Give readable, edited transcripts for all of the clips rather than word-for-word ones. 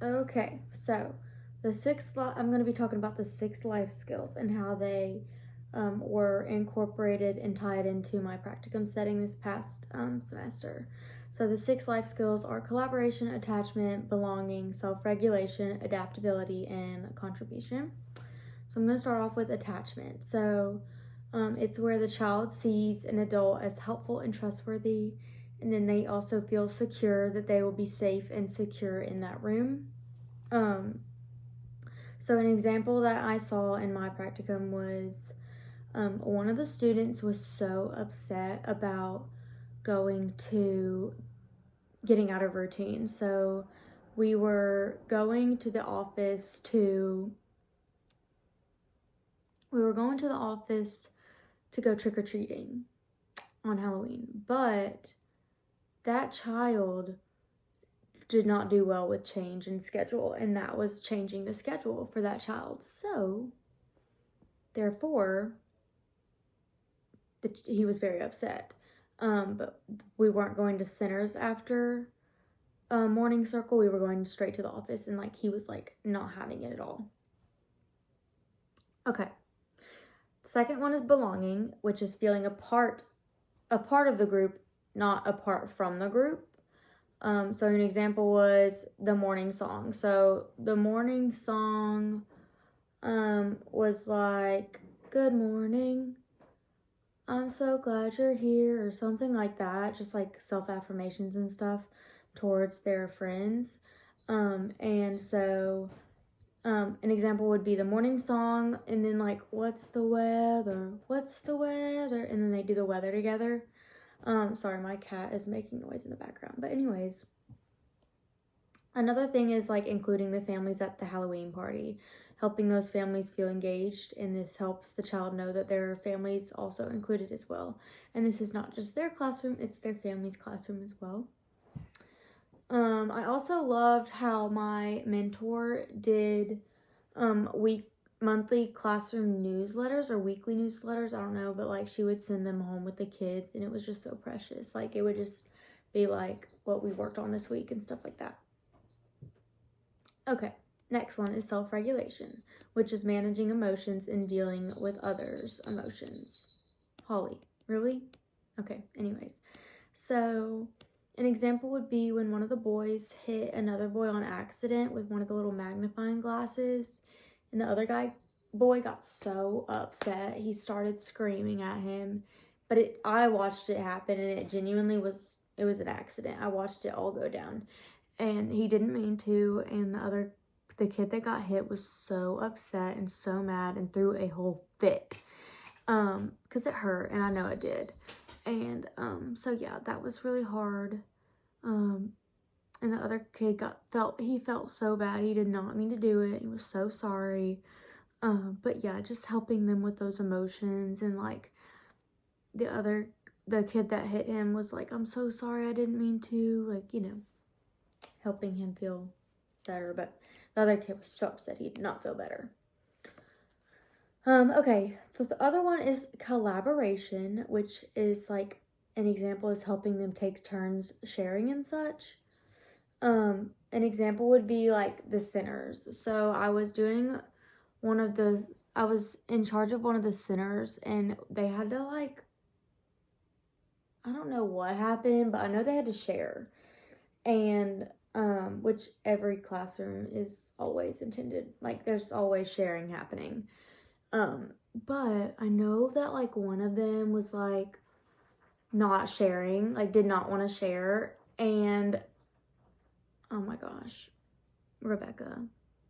Okay, so I'm going to be talking about the 6 life skills and how they were incorporated and tied into my practicum setting this past semester. So the 6 life skills are collaboration, attachment, belonging, self-regulation, adaptability, and contribution. So I'm going to start off with attachment. So it's where the child sees an adult as helpful and trustworthy, and then they also feel secure that they will be safe and secure in that room. So an example that I saw in my practicum was one of the students was so upset about getting out of routine. So we were going to the office to go trick-or-treating on Halloween, but that child did not do well with change in schedule, and that was changing the schedule for that child. So therefore he was very upset. But we weren't going to Centers after morning circle. We were going straight to the office, and he was not having it at all. Okay, the second one is belonging, which is feeling a part of the group, not apart from the group. So an example was the morning song. So the morning song was like, "Good morning, I'm so glad you're here," or something like that, just self-affirmations and stuff towards their friends. And so an example would be the morning song, and then "What's the weather? What's the weather?" And then they do the weather together. Sorry, my cat is making noise in the background. But anyways, another thing is including the families at the Halloween party, helping those families feel engaged, and this helps the child know that their family's also included as well. And this is not just their classroom, it's their family's classroom as well. I also loved how my mentor did monthly classroom newsletters or weekly newsletters, I don't know, but she would send them home with the kids, and it was just so precious. It would just be what we worked on this week and stuff like that. Okay, next one is self-regulation, which is managing emotions and dealing with others' emotions. Holly, really? Okay, anyways. So an example would be when one of the boys hit another boy on accident with one of the little magnifying glasses, and the other boy got so upset. He started screaming at him, but I watched it happen, and it genuinely was an accident. I watched it all go down, and he didn't mean to, and the kid that got hit was so upset and so mad and threw a whole fit, because it hurt, and I know it did. And so yeah, that was really hard. And the other kid felt so bad. He did not mean to do it. He was so sorry. But yeah, just helping them with those emotions, and the kid that hit him was "I'm so sorry, I didn't mean to," helping him feel better. But the other kid was so upset he did not feel better. Okay, so the other one is collaboration, which is an example is helping them take turns sharing and such. An example would be the centers. So I was in charge of one of the centers, and they had to I don't know what happened, but I know they had to share. And which every classroom is always intended, there's always sharing happening. But I know that one of them was not sharing, did not want to share. And oh my gosh, Rebecca,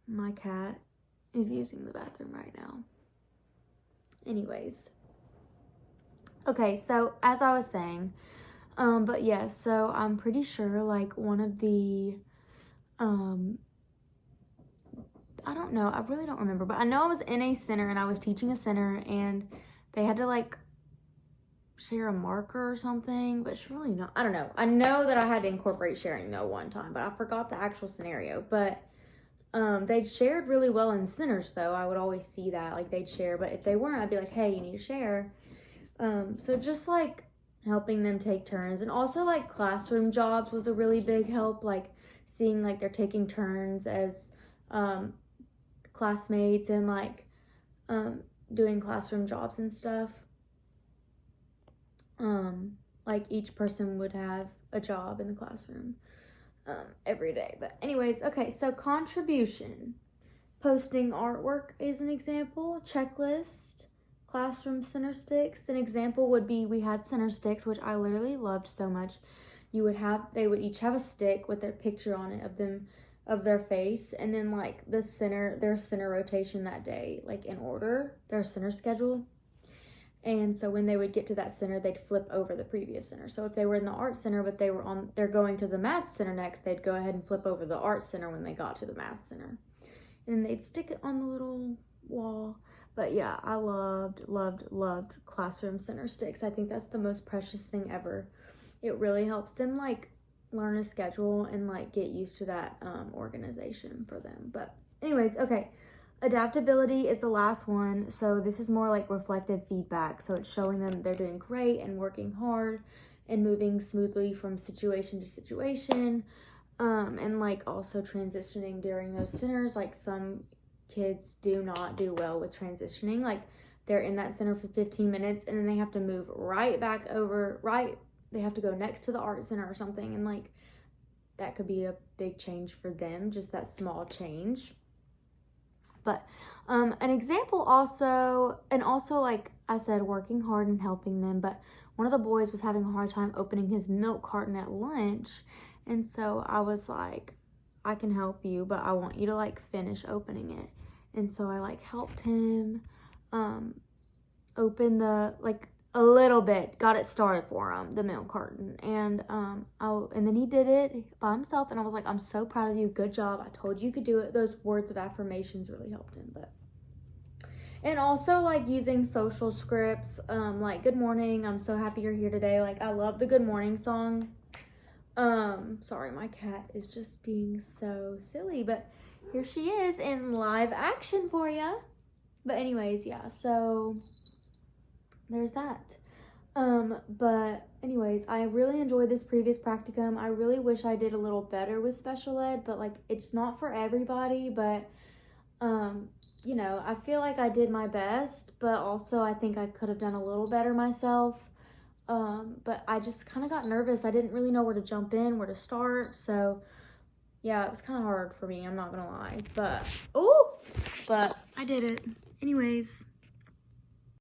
my cat, is using the bathroom right now. Anyways, okay, so as I was saying, but yeah, so I'm pretty sure one of the I don't know, I really don't remember, but I know I was in a center and I was teaching a center, and they had to share a marker or something, but it's really not, I don't know. I know that I had to incorporate sharing though one time, but I forgot the actual scenario. But they'd shared really well in centers though. I would always see that they'd share, but if they weren't, I'd be "Hey, you need to share." So just helping them take turns. And also like classroom jobs was a really big help, like seeing like they're taking turns as classmates and like doing classroom jobs and stuff. Like each person would have a job in the classroom every day. But anyways, okay, so contribution. Posting artwork is an example. Checklist. Classroom center sticks. An example would be we had center sticks, which I literally loved so much. They would each have a stick with their picture on it of their face, and then like their center rotation that day, like in order, their center schedule. And so when they would get to that center, they'd flip over the previous center. So if they were in the art center, but they're going to the math center next, they'd go ahead and flip over the art center when they got to the math center. And they'd stick it on the little wall. But yeah, I loved classroom center sticks. I think that's the most precious thing ever. It really helps them like learn a schedule and like get used to that organization for them. But anyways, okay. Adaptability is the last one. So this is more like reflective feedback. So it's showing them they're doing great and working hard and moving smoothly from situation to situation. And like also transitioning during those centers. Like some kids do not do well with transitioning. Like they're in that center for 15 minutes and then they have to move right back over, they have to go next to the art center or something. And like that could be a big change for them, just that small change. But an example also, and also like I said, working hard and helping them, but one of the boys was having a hard time opening his milk carton at lunch. And so I was like, I can help you, but I want you to like finish opening it. And so I like helped him open like a little bit, got it started for him, the milk carton. And and then he did it by himself, and I was like, I'm so proud of you, good job, I told you could do it. Those words of affirmations really helped him. And also like using social scripts, like good morning, I'm so happy you're here today. Like I love the good morning song. Sorry, my cat is just being so silly, but here she is in live action for ya. But anyways, yeah, so there's that. But anyways, I really enjoyed this previous practicum. I really wish I did a little better with special ed, but like it's not for everybody. But you know, I feel like I did my best, but also I think I could have done a little better myself. But I just kind of got nervous. I didn't really know where to jump in, where to start. So yeah, it was kind of hard for me, I'm not gonna lie. But I did it anyways.